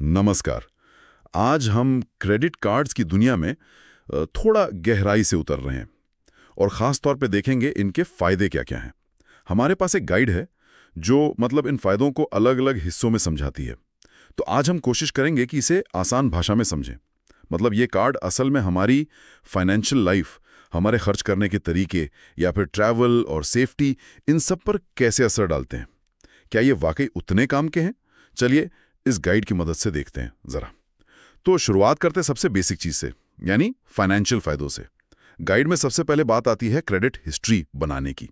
नमस्कार। आज हम क्रेडिट कार्ड्स की दुनिया में थोड़ा गहराई से उतर रहे हैं और ख़ास तौर पे देखेंगे इनके फ़ायदे क्या क्या हैं। हमारे पास एक गाइड है जो इन फ़ायदों को अलग अलग हिस्सों में समझाती है। तो आज हम कोशिश करेंगे कि इसे आसान भाषा में समझें। ये कार्ड असल में हमारी फाइनेंशियल लाइफ, हमारे खर्च करने के तरीके या फिर ट्रैवल और सेफ्टी, इन सब पर कैसे असर डालते हैं। क्या ये वाकई उतने काम के हैं? चलिए इस गाइड की मदद से देखते हैं जरा। तो शुरुआत करते हैं सबसे बेसिक चीज से, यानी फाइनेंशियल फायदों से। गाइड में सबसे पहले बात आती है क्रेडिट हिस्ट्री बनाने की।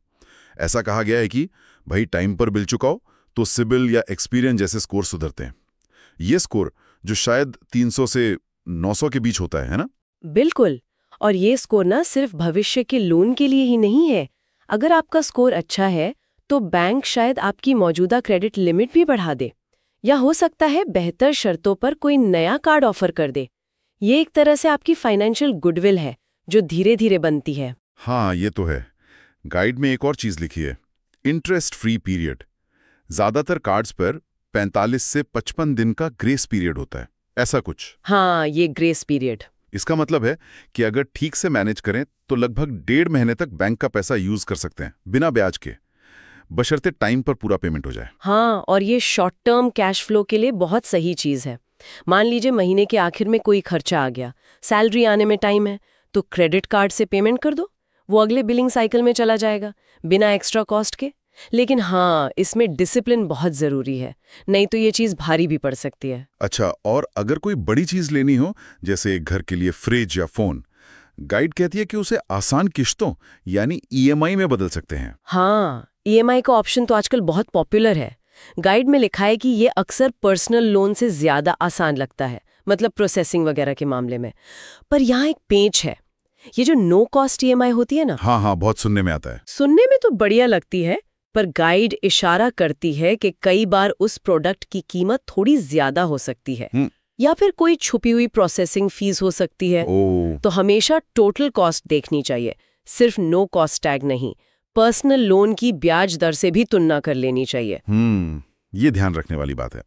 ऐसा कहा गया है कि भाई टाइम पर बिल चुकाओ तो सिबिल या एक्सपीरियंस जैसे स्कोर सुधरते हैं। ये स्कोर जो शायद 300 से 900 के बीच होता है ना? बिल्कुल। और ये स्कोर ना सिर्फ भविष्य के लोन के लिए ही नहीं है। अगर आपका स्कोर अच्छा है तो बैंक शायद आपकी मौजूदा क्रेडिट लिमिट भी बढ़ा दे, या हो सकता है बेहतर शर्तों पर कोई नया कार्ड ऑफर कर दे। ये एक तरह से आपकी फाइनेंशियल गुडविल है जो धीरे धीरे बनती है। हाँ, ये तो है। गाइड में एक और चीज लिखी है, इंटरेस्ट फ्री पीरियड। ज्यादातर कार्ड्स पर 45 से 55 दिन का ग्रेस पीरियड होता है, ऐसा कुछ। हाँ, ये ग्रेस पीरियड। इसका मतलब है कि अगर ठीक से मैनेज करें तो लगभग 1.5 महीने तक बैंक का पैसा यूज कर सकते हैं बिना ब्याज के, बशर्ते टाइम पर पूरा पेमेंट हो जाए। हाँ, और ये शॉर्ट टर्म कैश फ्लो के लिए बहुत सही चीज़ है। मान लीजिए महीने के आखिर में कोई खर्चा आ गया, सैलरी आने में टाइम है, तो क्रेडिट कार्ड से पेमेंट कर दो, वो अगले बिलिंग साइकिल में चला जाएगा बिना एक्स्ट्रा कॉस्ट के। लेकिन हाँ, इसमें डिसिप्लिन बहुत ज़रूरी है, नहीं तो ये चीज़ भारी भी पड़ सकती है। अच्छा, और अगर कोई बड़ी चीज लेनी हो, जैसे घर के लिए फ्रिज या फोन, गाइड कहती है कि उसे आसान किश्तों यानी ईएमआई में बदल सकते हैं। हाँ, ईएमआई का ऑप्शन तो आजकल बहुत पॉपुलर है। गाइड में लिखा है कि ये अक्सर पर्सनल लोन से ज़्यादा आसान लगता है, मतलब प्रोसेसिंग वगैरह के मामले में। पर यहाँ एक पेंच है, ये जो नो कॉस्ट ईएमआई होती है ना, हाँ हाँ, बहुत सुनने में आता है। सुनने में तो बढ़िया लगती है, पर गाइड इशारा करती है कि कई बार उस प्रोडक्ट की कीमत थोड़ी ज्यादा हो सकती है, या फिर कोई छुपी हुई प्रोसेसिंग फीस हो सकती है। तो हमेशा टोटल कॉस्ट देखनी चाहिए, सिर्फ नो कॉस्ट टैग नहीं। पर्सनल लोन की ब्याज दर से भी तुलना कर लेनी चाहिए। ये ध्यान रखने वाली बात है।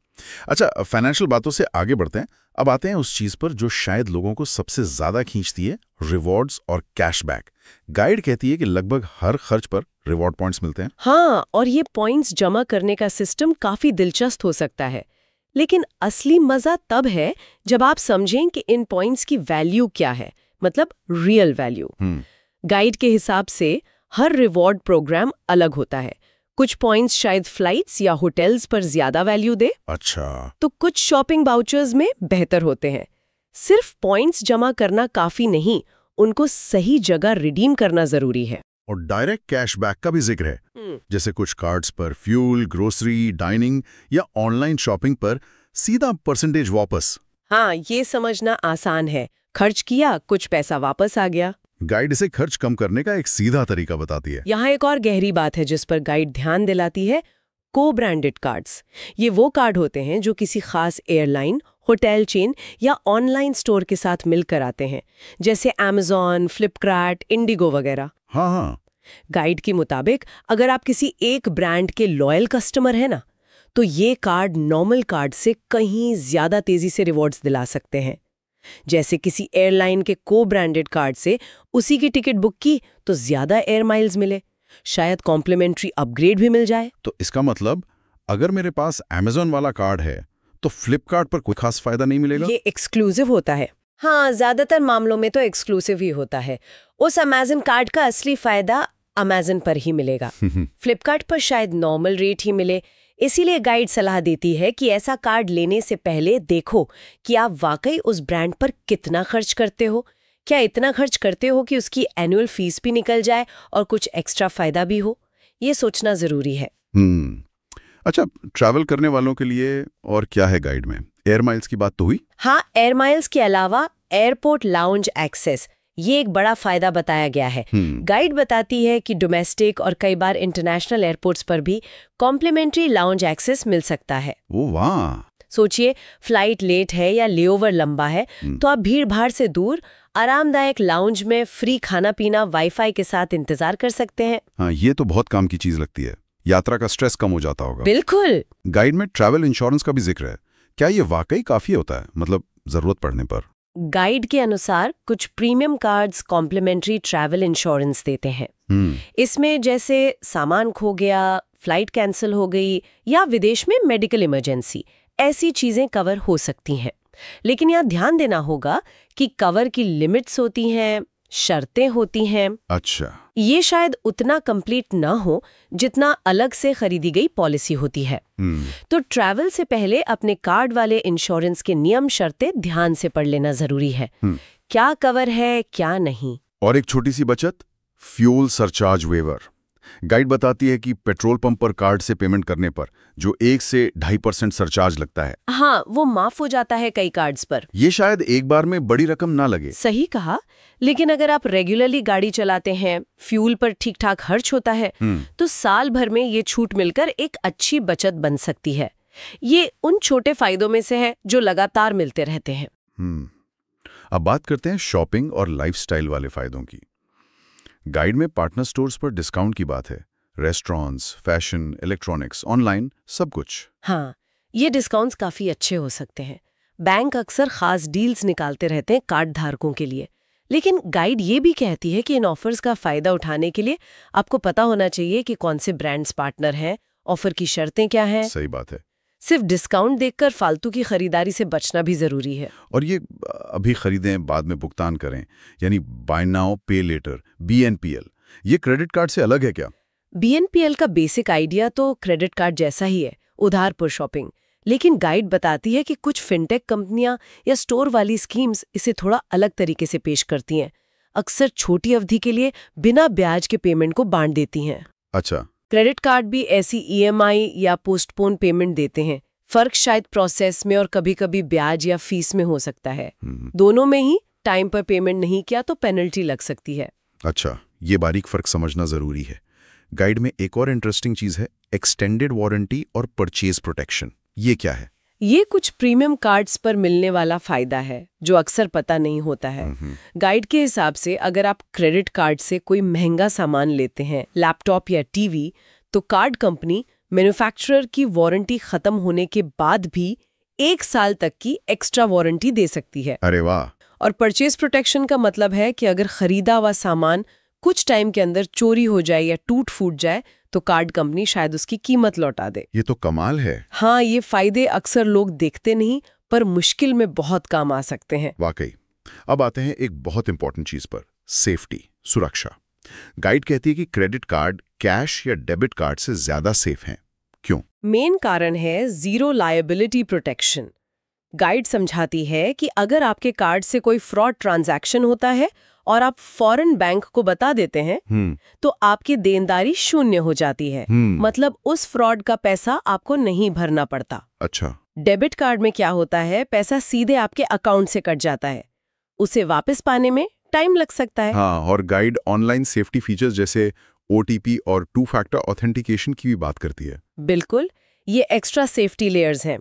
अच्छा, फाइनेंशियल बातों से आगे बढ़ते हैं। अब आते हैं उस चीज पर जो शायद लोगों को सबसे ज्यादा खींचती है, रिवॉर्ड्स और कैशबैक। गाइड कहती है कि लगभग हर खर्च पर रिवॉर्ड पॉइंट्स मिलते हैं। हाँ, और ये पॉइंट्स जमा करने का सिस्टम काफी दिलचस्प हो सकता है, लेकिन असली मजा तब है जब आप समझें कि इन पॉइंट्स की वैल्यू क्या है, मतलब रियल वैल्यू। गाइड के हिसाब से हर रिवॉर्ड प्रोग्राम अलग होता है। कुछ पॉइंट्स शायद फ्लाइट्स या होटल्स पर ज्यादा वैल्यू दे। अच्छा। तो कुछ शॉपिंग वाउचर्स में बेहतर होते हैं। सिर्फ पॉइंट्स जमा करना काफी नहीं, उनको सही जगह रिडीम करना जरूरी है। और डायरेक्ट कैशबैक का भी जिक्र है, जैसे कुछ कार्ड्स पर फ्यूल, ग्रोसरी, डाइनिंग या ऑनलाइन शॉपिंग पर सीधा परसेंटेज वापस। हाँ, ये समझना आसान है। खर्च किया, कुछ पैसा वापस आ गया। गाइड इसे खर्च कम करने का एक सीधा तरीका बताती है। यहाँ एक और गहरी बात है जिस पर गाइड ध्यान दिलाती है, को ब्रांडेड कार्ड्स। ये वो कार्ड होते हैं जो किसी खास एयरलाइन, होटल चेन या ऑनलाइन स्टोर के साथ मिलकर आते हैं, जैसे Amazon, फ्लिपकार्ट, इंडिगो वगैरह। हाँ हाँ। गाइड के मुताबिक अगर आप किसी एक ब्रांड के लॉयल कस्टमर हैं ना, तो ये कार्ड नॉर्मल कार्ड से कहीं ज्यादा तेजी से रिवॉर्ड्स दिला सकते हैं। जैसे किसी एयरलाइन के को ब्रांडेड कार्ड से उसी की टिकट बुक की तो ज्यादा एयर माइल्स मिले, शायद कॉम्प्लीमेंट्री अपग्रेड भी मिल जाए। तो इसका मतलब अगर मेरे पास Amazon वाला कार्ड है तो फ्लिपकार्ट पर कोई खास फायदा नहीं मिलेगा? ये एक्सक्लूसिव होता है। हाँ, ज्यादातर मामलों में तो एक्सक्लूसिव ही होता है। उस Amazon कार्ड का असली फायदा Amazon पर ही मिलेगा। फ्लिपकार्ट पर शायद नॉर्मल रेट ही मिले। इसीलिए गाइड सलाह देती है कि ऐसा कार्ड लेने से पहले देखो कि आप वाकई उस ब्रांड पर कितना खर्च करते हो। क्या इतना खर्च करते हो कि उसकी एनुअल फीस भी निकल जाए और कुछ एक्स्ट्रा फायदा भी हो? ये सोचना जरूरी है। अच्छा, ट्रैवल करने वालों के लिए और क्या है गाइड में? एयर माइल्स की बात तो हुई। हाँ, एयर माइल्स के अलावा एयरपोर्ट लाउंज एक्सेस, ये एक बड़ा फायदा बताया गया है। गाइड बताती है कि डोमेस्टिक और कई बार इंटरनेशनल एयरपोर्ट्स पर भी कॉम्प्लीमेंट्री लाउंज एक्सेस मिल सकता है। ओ वाह! सोचिए, फ्लाइट लेट है या लेओवर लंबा है, तो आप भीड़ भाड़ से दूर आरामदायक लाउंज में फ्री खाना पीना वाईफाई के साथ इंतजार कर सकते हैं। हाँ, ये तो बहुत काम की चीज लगती है। यात्रा का स्ट्रेस कम हो जाता होगा। बिल्कुल। गाइड में ट्रैवल इंश्योरेंस का भी जिक्र है क्या ये वाकई काफी होता है, मतलब जरूरत पड़ने पर? गाइड के अनुसार कुछ premium cards complimentary travel insurance देते हैं। इसमें जैसे सामान खो गया, फ्लाइट कैंसिल हो गई या विदेश में मेडिकल इमरजेंसी, ऐसी चीजें कवर हो सकती हैं। लेकिन यहाँ ध्यान देना होगा कि कवर की लिमिट्स होती हैं, शर्तें होती हैं। अच्छा। ये शायद उतना कंप्लीट ना हो जितना अलग से खरीदी गई पॉलिसी होती है। तो ट्रैवल से पहले अपने कार्ड वाले इंश्योरेंस के नियम शर्तें ध्यान से पढ़ लेना जरूरी है। क्या कवर है, क्या नहीं। और एक छोटी सी बचत, फ्यूल सरचार्ज वेवर। गाइड बताती है कि पेट्रोल पंप पर कार्ड से पेमेंट करने पर जो 1 से 2.5% सरचार्ज लगता है, हाँ, वो माफ हो जाता है कई कार्ड्स पर। ये शायद एक बार में बड़ी रकम ना लगे। सही कहा, लेकिन अगर आप रेगुलरली गाड़ी चलाते हैं, फ्यूल पर ठीक ठाक खर्च होता है, तो साल भर में ये छूट मिलकर एक अच्छी बचत बन सकती है। ये उन छोटे फायदों में से है जो लगातार मिलते रहते हैं। अब बात करते हैं शॉपिंग और लाइफस्टाइल वाले फायदों की। गाइड में पार्टनर स्टोर्स पर डिस्काउंट की बात है। रेस्टोरेंट्स, फैशन, इलेक्ट्रॉनिक्स, ऑनलाइन, सब कुछ। हाँ, ये डिस्काउंट्स काफी अच्छे हो सकते हैं। बैंक अक्सर खास डील्स निकालते रहते हैं कार्ड धारकों के लिए। लेकिन गाइड ये भी कहती है कि इन ऑफर्स का फायदा उठाने के लिए आपको पता होना चाहिए कि कौन से ब्रांड्स पार्टनर हैं, ऑफर की शर्तें क्या हैं। सही बात है। सिर्फ डिस्काउंट देखकर फालतू की खरीदारी से बचना भी जरूरी है। और ये अभी खरीदें बाद में भुगतान करें, यानी बाय नाउ पे लेटर, BNPL, ये क्रेडिट कार्ड से अलग है क्या? BNPL का बेसिक आइडिया तो क्रेडिट कार्ड जैसा ही है, उधार पर शॉपिंग। लेकिन गाइड बताती है कि कुछ फिनटेक कंपनियां या स्टोर वाली स्कीम्स इसे थोड़ा अलग तरीके से पेश करती हैं। अक्सर छोटी अवधि के लिए बिना ब्याज के पेमेंट को बांट देती हैं। अच्छा। क्रेडिट कार्ड भी ऐसी EMI या पोस्टपोन पेमेंट देते हैं। फर्क शायद प्रोसेस में और कभी-कभी ब्याज या फीस में हो सकता है। दोनों में ही टाइम पर पेमेंट नहीं किया तो पेनल्टी लग सकती है। अच्छा, ये बारीक फर्क समझना जरूरी है। गाइड में एक और इंटरेस्टिंग चीज है, एक्सटेंडेड वारंटी और परचेज प्रोटेक्शन। ये क्या है? ये कुछ प्रीमियम कार्ड्स पर मिलने वाला फायदा है जो अक्सर पता नहीं होता है। गाइड के हिसाब से अगर आप क्रेडिट कार्ड से कोई महंगा सामान लेते हैं, लैपटॉप या टीवी, तो कार्ड कंपनी मैन्युफैक्चरर की वारंटी खत्म होने के बाद भी 1 साल तक की एक्स्ट्रा वारंटी दे सकती है। अरे वाह। और परचेज प्रोटेक्शन का मतलब है कि अगर खरीदा हुआ सामान कुछ टाइम के अंदर चोरी हो जाए या टूट फूट जाए तो कार्ड कंपनी शायद उसकी कीमत लौटा दे। ये तो कमाल है। हाँ, ये फायदे अक्सर लोग देखते नहीं, पर मुश्किल में बहुत काम आ सकते हैं। वाकई। अब आते हैं एक बहुत इंपॉर्टेंट चीज पर, सेफ्टी, सुरक्षा। गाइड कहती है कि क्रेडिट कार्ड कैश या डेबिट कार्ड से ज्यादा सेफ हैं। क्यों? मेन कारण है जीरो लायबिलिटी प्रोटेक्शन। गाइड समझाती है कि अगर आपके कार्ड से कोई फ्रॉड ट्रांजैक्शन होता है और आप फौरन बैंक को बता देते हैं, तो आपकी देनदारी शून्य हो जाती है। मतलब उस फ्रॉड का पैसा आपको नहीं भरना पड़ता। अच्छा। डेबिट कार्ड में क्या होता है, पैसा सीधे आपके अकाउंट से कट जाता है, उसे वापस पाने में टाइम लग सकता है। हाँ, और गाइड ऑनलाइन सेफ्टी फीचर्स जैसे OTP और 2 फैक्टर ऑथेंटिकेशन की भी बात करती है। बिल्कुल, ये एक्स्ट्रा सेफ्टी लेयर्स हैं।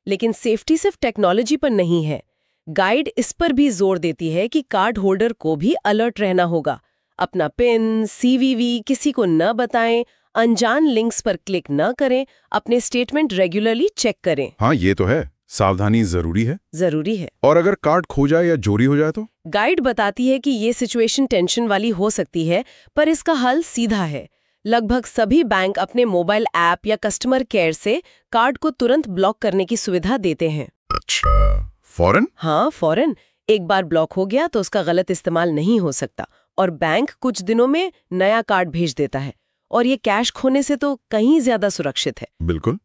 लेकिन सेफ्टी सिर्फ टेक्नोलॉजी पर नहीं है। गाइड इस पर भी जोर देती है कि कार्ड होल्डर को भी अलर्ट रहना होगा। अपना पिन, CVV किसी को न बताएं, अनजान लिंक्स पर क्लिक न करें, अपने स्टेटमेंट रेगुलरली चेक करें। हाँ, ये तो है, सावधानी जरूरी है। जरूरी है। और अगर कार्ड खो जाए या चोरी हो जाए तो? गाइड बताती है कि ये सिचुएशन टेंशन वाली हो सकती है, पर इसका हल सीधा है। लगभग सभी बैंक अपने मोबाइल ऐप या कस्टमर केयर से कार्ड को तुरंत ब्लॉक करने की सुविधा देते हैं। अच्छा, फौरन? हाँ, फौरन। एक बार ब्लॉक हो गया तो उसका गलत इस्तेमाल नहीं हो सकता और बैंक कुछ दिनों में नया कार्ड भेज देता है। और ये कैश खोने से तो कहीं ज्यादा सुरक्षित है। बिल्कुल।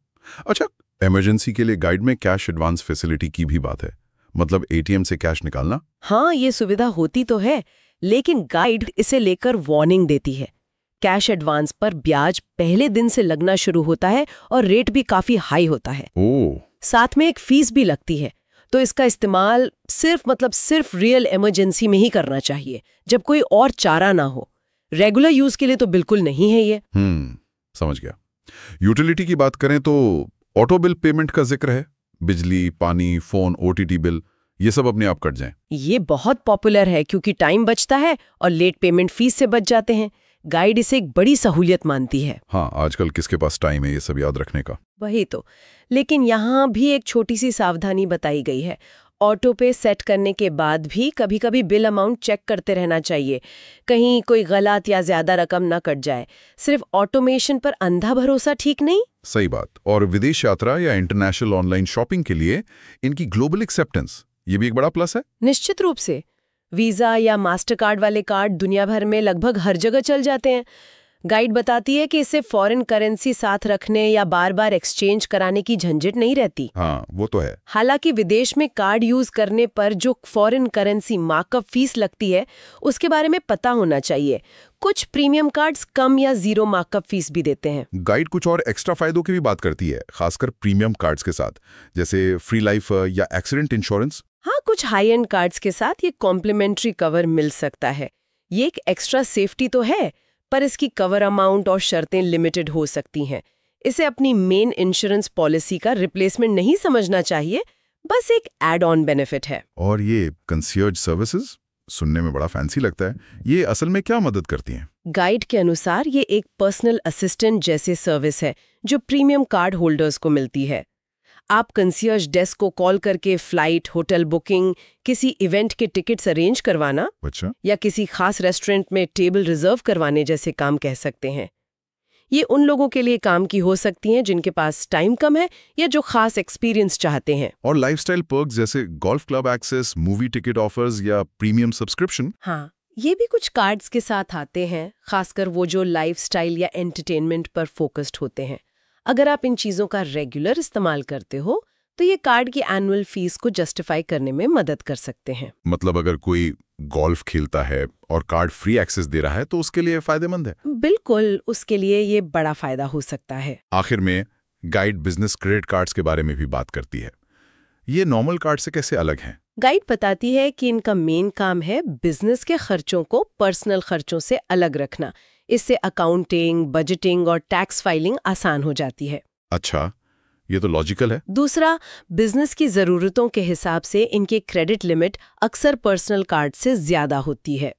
अच्छा, इमरजेंसी के लिए गाइड में कैश एडवांस फैसिलिटी की भी बात है, मतलब ATM से कैश निकालना। हाँ, ये सुविधा होती तो है, लेकिन गाइड इसे लेकर वार्निंग देती है। कैश एडवांस पर ब्याज पहले दिन से लगना शुरू होता है और रेट भी काफी हाई होता है। साथ में एक फीस भी लगती है। तो इसका इस्तेमाल सिर्फ रियल इमरजेंसी में ही करना चाहिए, जब कोई और चारा ना हो। रेगुलर यूज के लिए तो बिल्कुल नहीं है ये। समझ गया। यूटिलिटी की बात करें तो ऑटो बिल पेमेंट का जिक्र है। बिजली, पानी, फोन, OTT बिल, ये सब अपने आप कट जाएं। ये बहुत पॉपुलर है क्योंकि टाइम बचता है और लेट पेमेंट फीस से बच जाते हैं। गाइड इसे एक बड़ी सहूलियत मानती है। हाँ, आजकल किसके पास टाइम है ये सब याद रखने का। वही तो। लेकिन यहाँ भी एक छोटी सी सावधानी बताई गई है। ऑटो पे सेट करने के बाद भी कभी-कभी बिल अमाउंट चेक करते रहना चाहिए, कहीं कोई गलत या ज्यादा रकम ना कट जाए। सिर्फ ऑटोमेशन पर अंधा भरोसा ठीक नहीं। सही बात। और विदेश यात्रा या इंटरनेशनल ऑनलाइन शॉपिंग के लिए इनकी ग्लोबल एक्सेप्टेंस, ये भी एक बड़ा प्लस है। निश्चित रूप से। वीजा या मास्टर कार्ड वाले कार्ड दुनिया भर में लगभग हर जगह चल जाते हैं। गाइड बताती है कि इससे फॉरेन करेंसी साथ रखने या बार बार एक्सचेंज कराने की झंझट नहीं रहती। हाँ, वो तो है। हालांकि विदेश में कार्ड यूज करने पर जो फॉरेन करेंसी मार्कअप फीस लगती है उसके बारे में पता होना चाहिए। कुछ प्रीमियम कार्ड्स कम या जीरो मार्कअप फीस भी देते हैं। गाइड कुछ और एक्स्ट्रा फायदों की भी बात करती है, खासकर प्रीमियम कार्ड्स के साथ, जैसे फ्री लाइफ या एक्सीडेंट इंश्योरेंस। हाँ, कुछ हाई एंड कार्ड्स के साथ ये कॉम्प्लीमेंट्री कवर मिल सकता है। ये एक एक्स्ट्रा सेफ्टी तो है, पर इसकी कवर अमाउंट और शर्तें लिमिटेड हो सकती हैं। इसे अपनी मेन इंश्योरेंस पॉलिसी का रिप्लेसमेंट नहीं समझना चाहिए, बस एक एड ऑन बेनिफिट है। और ये कंसियर्ज सर्विसेज सुनने में बड़ा फैंसी लगता है, ये असल में क्या मदद करती हैं? गाइड के अनुसार ये एक पर्सनल असिस्टेंट जैसे सर्विस है जो प्रीमियम कार्ड होल्डर्स को मिलती है। आप कंसियर्ज डेस्क को कॉल करके फ्लाइट, होटल बुकिंग, किसी इवेंट के टिकट्स अरेंज करवाना, अच्छा, या किसी खास रेस्टोरेंट में टेबल रिजर्व करवाने जैसे काम कह सकते हैं। ये उन लोगों के लिए काम की हो सकती हैं जिनके पास टाइम कम है या जो खास एक्सपीरियंस चाहते हैं। और लाइफस्टाइल पर्क्स जैसे golf club access, movie ticket offers या प्रीमियम सब्सक्रिप्शन। हाँ, ये भी कुछ कार्ड्स के साथ आते हैं, खासकर वो जो लाइफस्टाइल या एंटरटेनमेंट पर फोकस्ड होते हैं। अगर आप इन चीज़ों का रेगुलर इस्तेमाल करते हो तो ये कार्ड की एनुअल फीस को जस्टिफाई करने में मदद कर सकते हैं। मतलब अगर कोई गोल्फ खेलता है और कार्ड फ्री एक्सेस दे रहा है तो उसके लिए फायदेमंद है। बिल्कुल, उसके लिए ये बड़ा फायदा हो सकता है। आखिर में गाइड बिजनेस क्रेडिट कार्ड्स के बारे में भी बात करती है। ये नॉर्मल कार्ड से कैसे अलग हैं? गाइड बताती है कि इनका मेन काम है बिजनेस के खर्चों को पर्सनल खर्चों से अलग रखना। इससे अकाउंटिंग, बजटिंग और टैक्स फाइलिंग आसान हो जाती है। अच्छा, ये तो लॉजिकल है। दूसरा, बिजनेस की जरूरतों के हिसाब से इनके क्रेडिट लिमिट अक्सर पर्सनल कार्ड से ज्यादा होती है।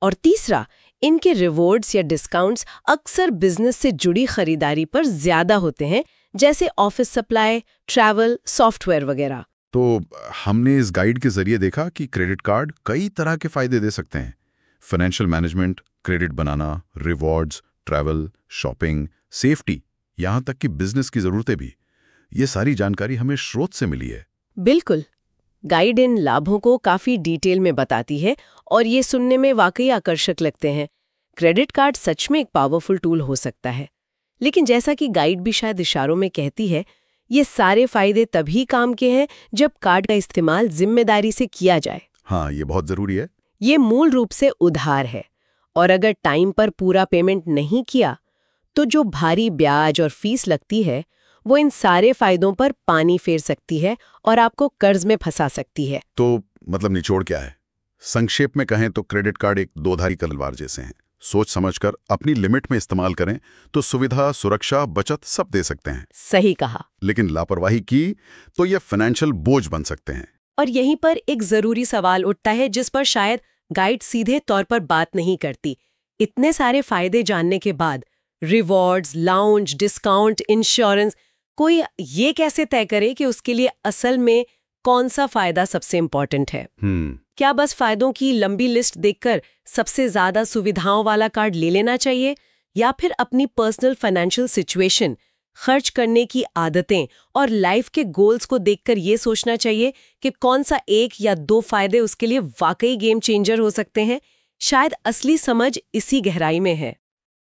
और तीसरा, इनके रिवॉर्ड्स या डिस्काउंट्स अक्सर बिजनेस से जुड़ी खरीदारी पर ज्यादा होते हैं, जैसे ऑफिस सप्लाई, ट्रैवल, सॉफ्टवेयर वगैरह। तो हमने इस गाइड के जरिए देखा कि क्रेडिट कार्ड कई तरह के फायदे दे सकते हैं। फाइनेंशियल मैनेजमेंट, क्रेडिट बनाना, रिवॉर्ड्स, ट्रैवल, शॉपिंग, सेफ्टी, यहाँ तक कि बिजनेस की जरूरतें भी। ये सारी जानकारी हमें स्रोत से मिली है। बिल्कुल, गाइड इन लाभों को काफी डिटेल में बताती है और ये सुनने में वाकई आकर्षक लगते हैं। क्रेडिट कार्ड सच में एक पावरफुल टूल हो सकता है, लेकिन जैसा कि गाइड भी शायद इशारों में कहती है, ये सारे फायदे तभी काम के हैं जब कार्ड का इस्तेमाल जिम्मेदारी से किया जाए। हाँ, ये बहुत जरूरी है। ये मूल रूप से उधार है, और अगर टाइम पर पूरा पेमेंट नहीं किया तो जो भारी ब्याज और फीस लगती है वो इन सारे फायदों पर पानी फेर सकती है और आपको कर्ज में फंसा सकती है। तो मतलब निचोड़ क्या है? संक्षेप में कहें तो क्रेडिट कार्ड एक दोधारी तलवार जैसे हैं। सोच समझकर अपनी लिमिट में इस्तेमाल करें तो सुविधा, सुरक्षा, बचत सब दे सकते हैं। सही कहा। लेकिन लापरवाही की तो ये फाइनेंशियल बोझ बन सकते हैं। और यहीं पर एक जरूरी सवाल उठता है जिस पर शायद गाइड सीधे तौर पर बात नहीं करती। इतने सारे फायदे जानने के बाद रिवॉर्ड्स, लाउंज, डिस्काउंट, इंश्योरेंस, कोई ये कैसे तय करे कि उसके लिए असल में कौन सा फायदा सबसे इम्पोर्टेंट है? क्या बस फायदों की लंबी लिस्ट देखकर सबसे ज्यादा सुविधाओं वाला कार्ड ले लेना चाहिए, या फिर अपनी पर्सनल फाइनेंशियल सिचुएशन, खर्च करने की आदतें और लाइफ के गोल्स को देखकर ये सोचना चाहिए कि कौन सा एक या दो फायदे उसके लिए वाकई गेम चेंजर हो सकते हैं? शायद असली समझ इसी गहराई में है।